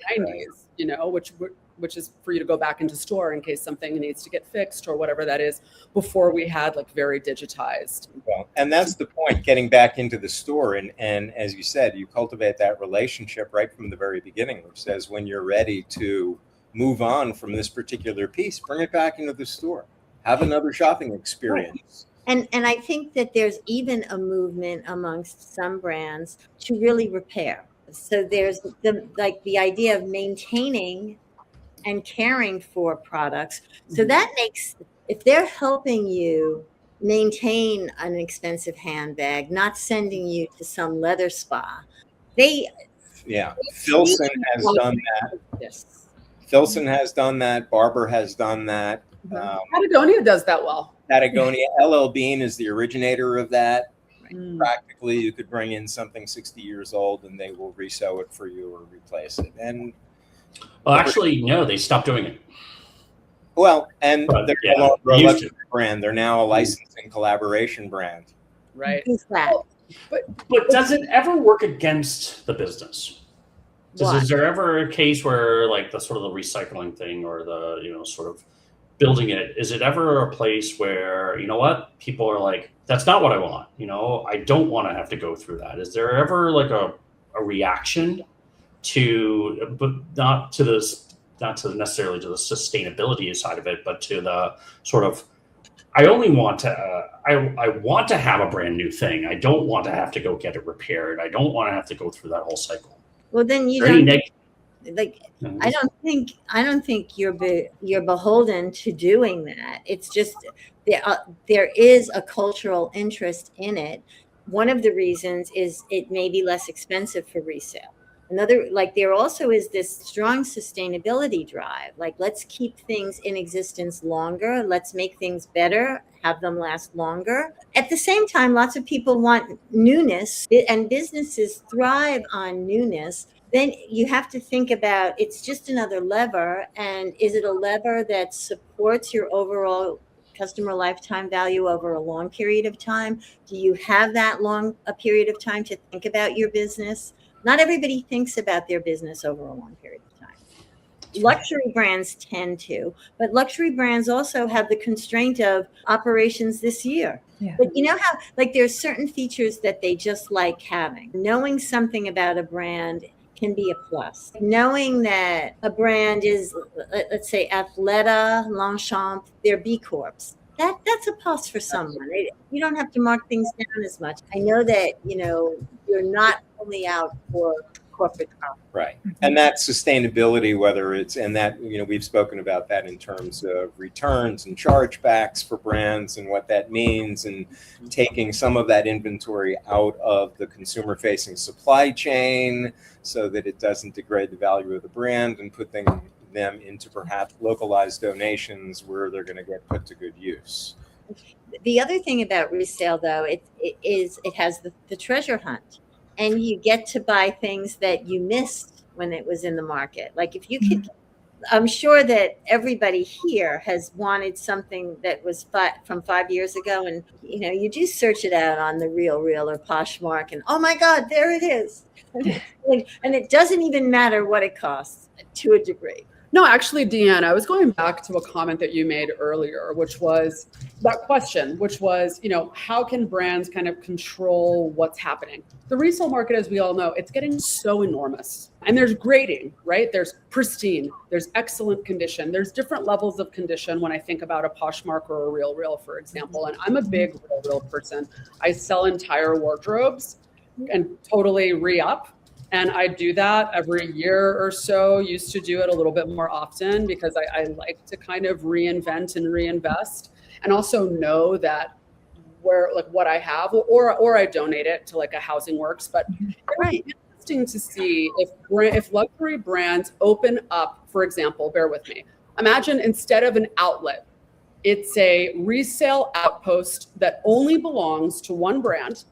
90s, which is for you to go back into store in case something needs to get fixed or whatever that is, before we had very digitized. Well, and that's the point, getting back into the store. And as you said, you cultivate that relationship right from the very beginning, which says when you're ready to move on from this particular piece, bring it back into the store. Have another shopping experience. And I think that there's even a movement amongst some brands to really repair. So there's the idea of maintaining and caring for products. So that makes, if they're helping you maintain an expensive handbag, not sending you to some leather spa, Filson has done that. Yes. Filson has done that. Barber has done that. Patagonia does that well. Patagonia. LL Bean is the originator of that. Mm. Practically, you could bring in something 60 years old and they will resell it for you or replace it. And well, actually, no, they stopped doing it. well, and But, they're yeah, no longer a they used luxury brand. They're now a licensing collaboration brand. Right. Who's that? But does it ever work against the business? Why? Is there ever a case where like the sort of the recycling thing or the, you know, sort of building it, is it ever a place where, you know what, people are like, that's not what I want, you know, I don't want to have to go through that. Is there ever like a reaction to, but not to necessarily to the sustainability side of it, but to the sort of, I only want to, I want to have a brand new thing. I don't want to have to go get it repaired. I don't want to have to go through that whole cycle. Well, then you don't like. I don't think you're beholden to doing that. It's just there is a cultural interest in it. One of the reasons is it may be less expensive for resale. Another, like, there also is this strong sustainability drive. Like, let's keep things in existence longer. Let's make things better, have them last longer. At the same time, lots of people want newness, and businesses thrive on newness. Then you have to think about, it's just another lever. And is it a lever that supports your overall customer lifetime value over a long period of time? Do you have that long a period of time to think about your business? Not everybody thinks about their business over a long period of time. Luxury brands tend to, but luxury brands also have the constraint of operations this year. Yeah. But you know how, like, there's certain features that they just like having. Knowing something about a brand can be a plus. Knowing that a brand is, let's say, Athleta, Longchamp, they're B Corps. That's a plus for someone. You don't have to mark things down as much. I know that, you know, you're not only out for corporate profit. Right. And that sustainability, whether it's, and that, you know, we've spoken about that in terms of returns and chargebacks for brands and what that means, and taking some of that inventory out of the consumer facing supply chain so that it doesn't degrade the value of the brand, and put them into perhaps localized donations where they're going to get put to good use. The other thing about resale, though, it has the treasure hunt, and you get to buy things that you missed when it was in the market. Like, if you could, I'm sure that everybody here has wanted something that was from 5 years ago, and you know, you do search it out on the Real or Poshmark, and oh my God, there it is. And it doesn't even matter what it costs to a degree. No, actually, Deanne, I was going back to a comment that you made earlier, which was that question, which was, you know, how can brands kind of control what's happening? The resale market, as we all know, it's getting so enormous. And there's grading, right? There's pristine, there's excellent condition. There's different levels of condition when I think about a Poshmark or a Real, for example. And I'm a big Real person. I sell entire wardrobes and totally re-up. And I do that every year or so. Used to do it a little bit more often because I like to kind of reinvent and reinvest, and also know that where, like, what I have, or I donate it to like a Housing Works. But Right. it's interesting to see if luxury brands open up, for example, bear with me. Imagine instead of an outlet, it's a resale outpost that only belongs to one brand.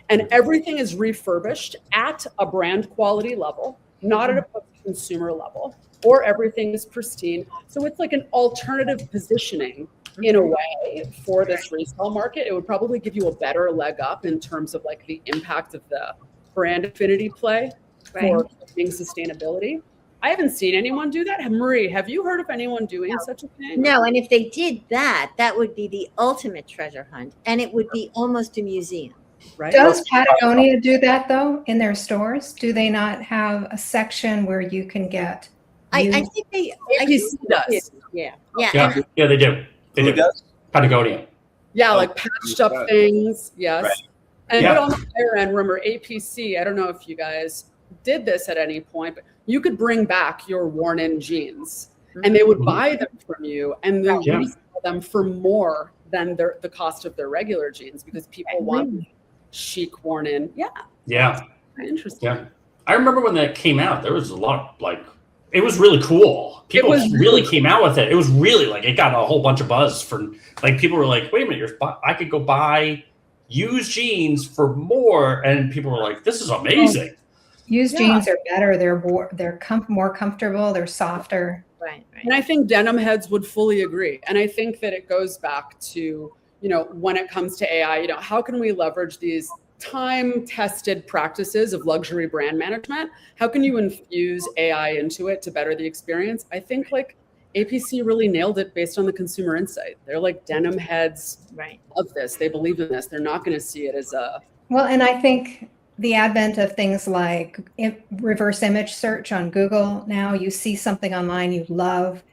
And everything is refurbished at a brand quality level, not at a consumer level, or everything is pristine. So it's like an alternative positioning in a way for this resale market. It would probably give you a better leg up in terms of like the impact of the brand affinity play for being sustainability. I haven't seen anyone do that. Marie, have you heard of anyone doing such a thing? No, and if they did that, that would be the ultimate treasure hunt, and it would be almost a museum. Right? Does Patagonia do that, though, in their stores? Do they not have a section where you can get? I think they. APC does. Yeah. Yeah, they do. Who does? Patagonia. Yeah, like patched up things. Yes. Right. And but on the higher end, remember APC, I don't know if you guys did this at any point, but you could bring back your worn in jeans and they would buy them from you and then resell them for more than the cost of their regular jeans, because people want chic worn in. Yeah. Yeah. Interesting. Yeah. I remember when that came out, there was a lot of like It was really cool. People really cool. came out with it. It was really like, it got a whole bunch of buzz for, like, people were like, wait a minute, I could go buy used jeans for more. And people were like, this is amazing. Used jeans are better. They're more comfortable. They're softer. Right. And I think denim heads would fully agree. And I think that it goes back to, when it comes to AI, how can we leverage these time-tested practices of luxury brand management? How can you infuse AI into it to better the experience? I think like APC really nailed it based on the consumer insight. They're like denim heads of this. They believe in this. They're not going to see it as a... Well, and I think the advent of things like reverse image search on Google, now you see something online you love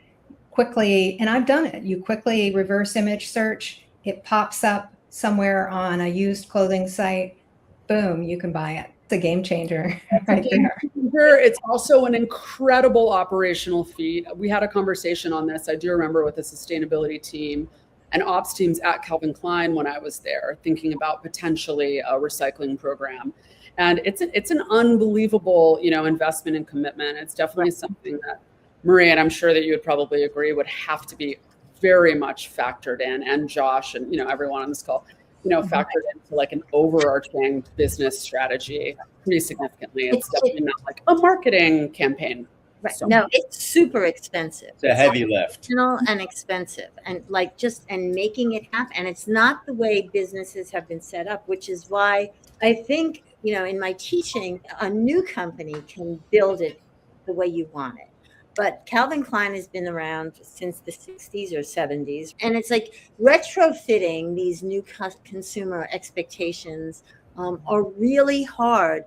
quickly, and I've done it. You quickly reverse image search, it pops up somewhere on a used clothing site, boom, you can buy it. It's a game changer right there. It's also an incredible operational feat. We had a conversation on this, I do remember, with the sustainability team and ops teams at Calvin Klein when I was there, thinking about potentially a recycling program. And it's an unbelievable, investment and commitment. It's definitely something that Marie, and I'm sure that you would probably agree, would have to be very much factored in, and Josh and everyone on this call, factored into like an overarching business strategy pretty significantly. It's definitely not like a marketing campaign. Right. So, no, it's super expensive. It's a heavy lift. And expensive, and making it happen. And it's not the way businesses have been set up, which is why I think, in my teaching, a new company can build it the way you want it. But Calvin Klein has been around since the 60s or 70s. And it's like retrofitting these new consumer expectations are really hard.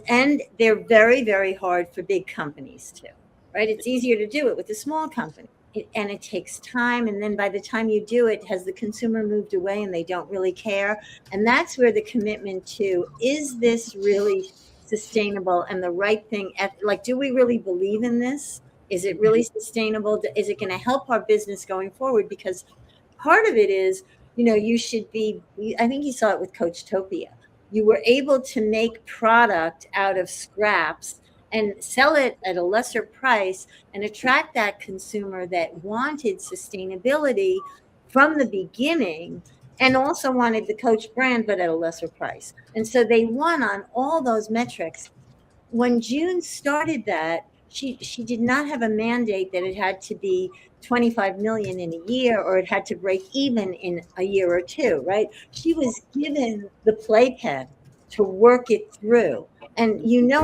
And they're very, very hard for big companies too, right? It's easier to do it with a small company. And it takes time. And then by the time you do it, has the consumer moved away and they don't really care? And that's where the commitment to, is this really sustainable and the right thing? Like, do we really believe in this? Is it really sustainable? Is it going to help our business going forward? Because part of it is, you should be, I think you saw it with Coachtopia. You were able to make product out of scraps and sell it at a lesser price and attract that consumer that wanted sustainability from the beginning and also wanted the Coach brand, but at a lesser price. And so they won on all those metrics. When June started that, she did not have a mandate that it had to be 25 million in a year or it had to break even in a year or two, right? She was given the playpen to work it through. And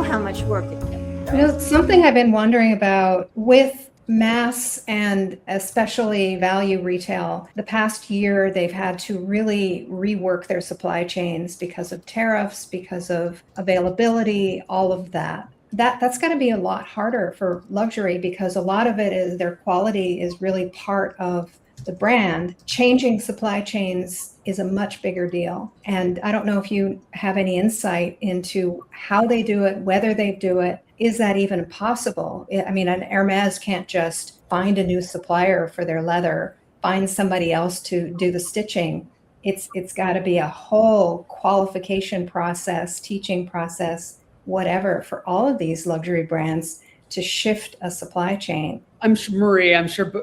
how much work it took. Something I've been wondering about with mass and especially value retail, the past year, they've had to really rework their supply chains because of tariffs, because of availability, all of that. That's going to be a lot harder for luxury because a lot of it is their quality is really part of the brand. Changing supply chains is a much bigger deal. And I don't know if you have any insight into how they do it, whether they do it. Is that even possible? I mean, an Hermes can't just find a new supplier for their leather, find somebody else to do the stitching. It's got to be a whole qualification process, teaching process, whatever, for all of these luxury brands to shift a supply chain. I'm sure, Marie,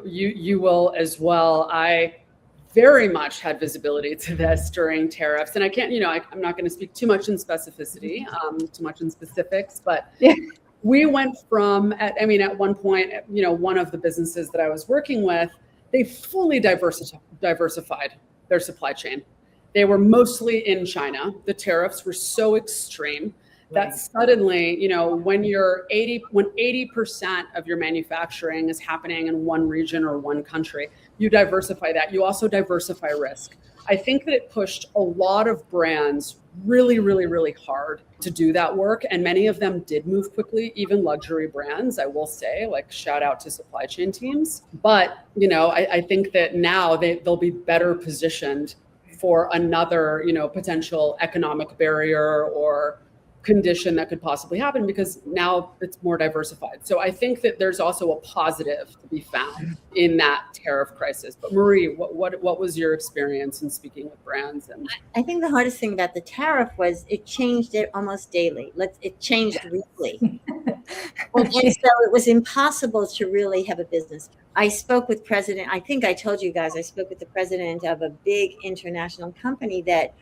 you will as well. I very much had visibility to this during tariffs, and I can't, I'm not going to speak too much in specificity, too much in specifics, but we went from, at one point, one of the businesses that I was working with, they fully diversified their supply chain. They were mostly in China. The tariffs were so extreme that suddenly, when 80% of your manufacturing is happening in one region or one country, you diversify that. You also diversify risk. I think that it pushed a lot of brands really, really, really hard to do that work. And many of them did move quickly, even luxury brands, I will say, like shout out to supply chain teams. But, I think that now they'll be better positioned for another, potential economic barrier or condition that could possibly happen because now it's more diversified. So I think that there's also a positive to be found in that tariff crisis. But Marie, what was your experience in speaking with brands? And I think the hardest thing about the tariff was it changed it almost daily. It changed weekly. and so it was impossible to really have a business. I spoke with I think I told you guys, I spoke with the president of a big international company that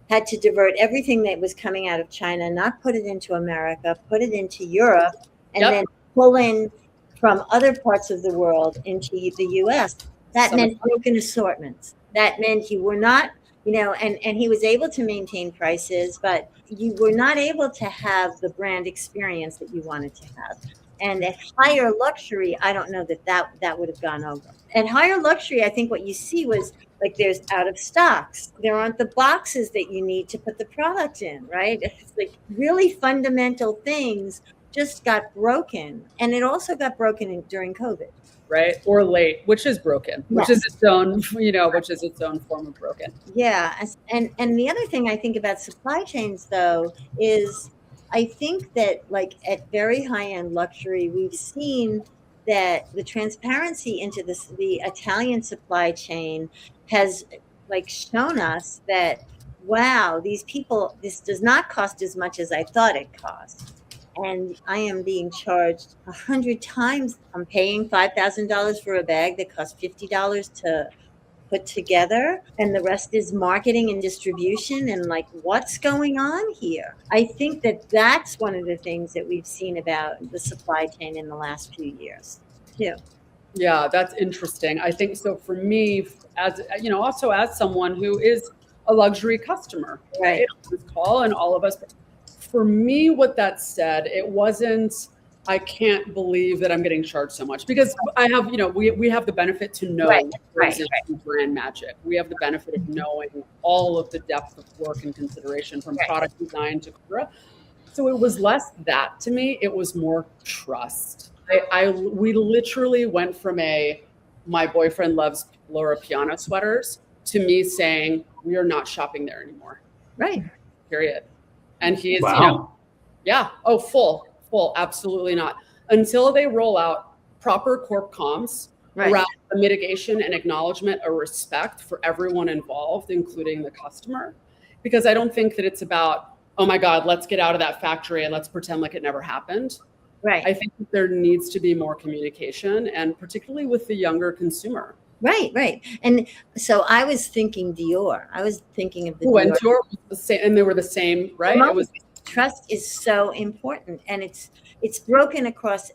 had to divert everything that was coming out of China, not put it into America, put it into Europe, and then pull in from other parts of the world into the US. That meant broken assortments. That meant you were not, and he was able to maintain prices, but you were not able to have the brand experience that you wanted to have. And at higher luxury, I don't know that would have gone over. At higher luxury, I think what you see was like there's out of stocks. There aren't the boxes that you need to put the product in, right? It's like really fundamental things just got broken. And it also got broken during COVID. Right? Or late, which is broken, which is its own, which is its own form of broken. Yeah. And the other thing I think about supply chains, though, is I think that like at very high-end luxury, we've seen that the transparency into the Italian supply chain has like shown us that, wow, these people, this does not cost as much as I thought it cost. And I am being charged 100 times. I'm paying $5,000 for a bag that costs $50 to put together, and the rest is marketing and distribution, and like, what's going on here? I think that that's one of the things that we've seen about the supply chain in the last few years too. Yeah, that's interesting. I think so. For me, as also as someone who is a luxury customer, right? On this call, and all of us. For me, what that said, it wasn't, I can't believe that I'm getting charged so much, because I have, we have the benefit to know brand magic. We have the benefit of knowing all of the depth of work and consideration from product design to Cora. So it was less that to me, it was more trust. We literally went from my boyfriend loves Laura Piana sweaters to me saying, we are not shopping there anymore. Right. Period. And he is, wow. Full, absolutely not. Until they roll out proper corp comms around the mitigation and acknowledgement of respect for everyone involved, including the customer. Because I don't think that it's about, oh my God, let's get out of that factory and let's pretend like it never happened. Right. I think that there needs to be more communication, and particularly with the younger consumer. Right. And so I was thinking Dior. I was thinking of the Dior. And Dior was the same, and they were the same, right? Trust is so important, and it's broken across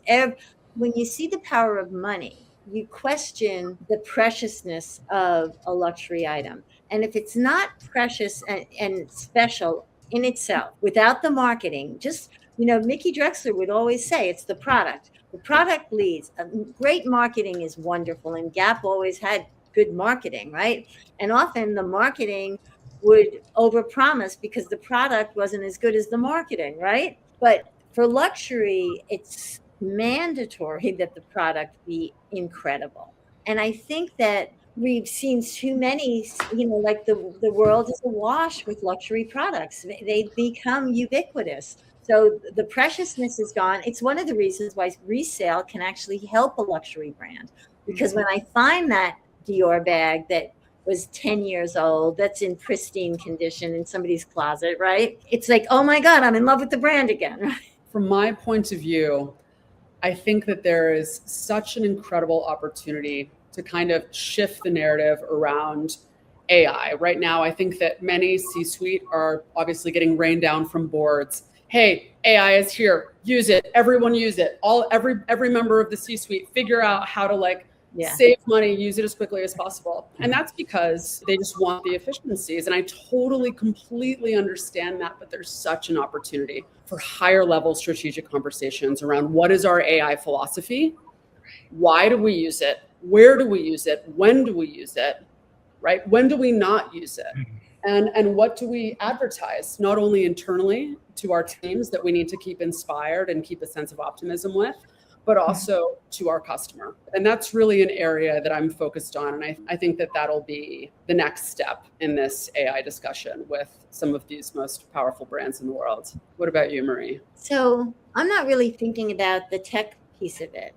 when you see the power of money, you question the preciousness of a luxury item. And if it's not precious and special in itself, without the marketing, just, Mickey Drexler would always say it's the product. The product leads. Great marketing is wonderful, and Gap always had good marketing, right? And often the marketing would overpromise because the product wasn't as good as the marketing, right? But for luxury, it's mandatory that the product be incredible. And I think that we've seen too many, like the world is awash with luxury products. They become ubiquitous. So the preciousness is gone. It's one of the reasons why resale can actually help a luxury brand. Because when I find that Dior bag that was 10 years old, that's in pristine condition in somebody's closet, right? It's like, oh my God, I'm in love with the brand again. From my point of view, I think that there is such an incredible opportunity to kind of shift the narrative around AI. Right now, I think that many C-suite are obviously getting rained down from boards. Hey, AI is here. Use it. Everyone use it. Every member of the C-suite figure out how to save money, use it as quickly as possible. And that's because they just want the efficiencies. And I totally, completely understand that. But there's such an opportunity for higher level strategic conversations around what is our AI philosophy? Why do we use it? Where do we use it? When do we use it? Right? When do we not use it? And what do we advertise, not only internally to our teams that we need to keep inspired and keep a sense of optimism with, but also to our customer. And that's really an area that I'm focused on. And I think that that'll be the next step in this AI discussion with some of these most powerful brands in the world. What about you, Marie? So I'm not really thinking about the tech piece of it.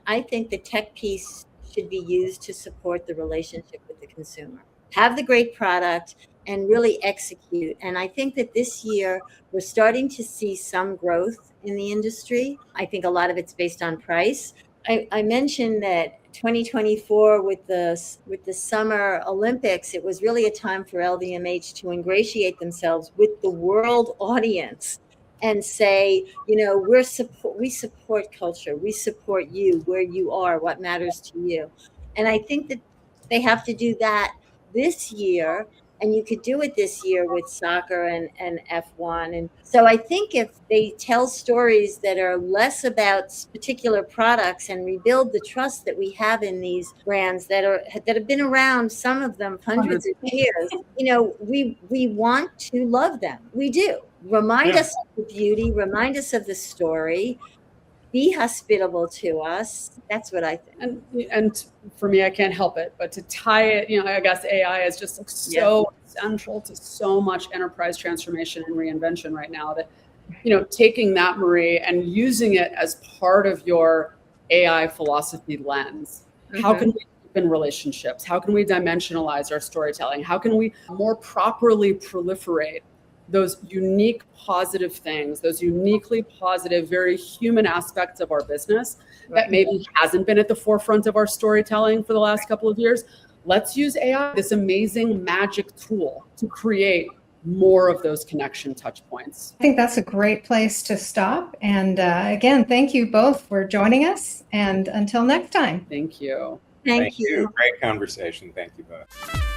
I think the tech piece should be used to support the relationship with the consumer. Have the great product and really execute. And I think that this year we're starting to see some growth in the industry. I think a lot of it's based on price. I mentioned that 2024 with the Summer Olympics, it was really a time for LVMH to ingratiate themselves with the world audience and say, we support culture, we support you, where you are, what matters to you. And I think that they have to do that this year, and you could do it this year with soccer and F1. And so I think if they tell stories that are less about particular products and rebuild the trust that we have in these brands that have been around, some of them hundreds of years, we want to love them. We do. Remind us of the beauty, remind us of the story, be hospitable to us. That's what I think. And for me, I can't help it, but to tie it, I guess AI is just so central to so much enterprise transformation and reinvention right now that, taking that, Marie, and using it as part of your AI philosophy lens. Mm-hmm. How can we deepen relationships? How can we dimensionalize our storytelling? How can we more properly proliferate those unique positive things, those uniquely positive, very human aspects of our business that maybe hasn't been at the forefront of our storytelling for the last couple of years? Let's use AI, this amazing magic tool, to create more of those connection touch points. I think that's a great place to stop. And again, thank you both for joining us. And until next time. Thank you. Thank you. Great conversation. Thank you both.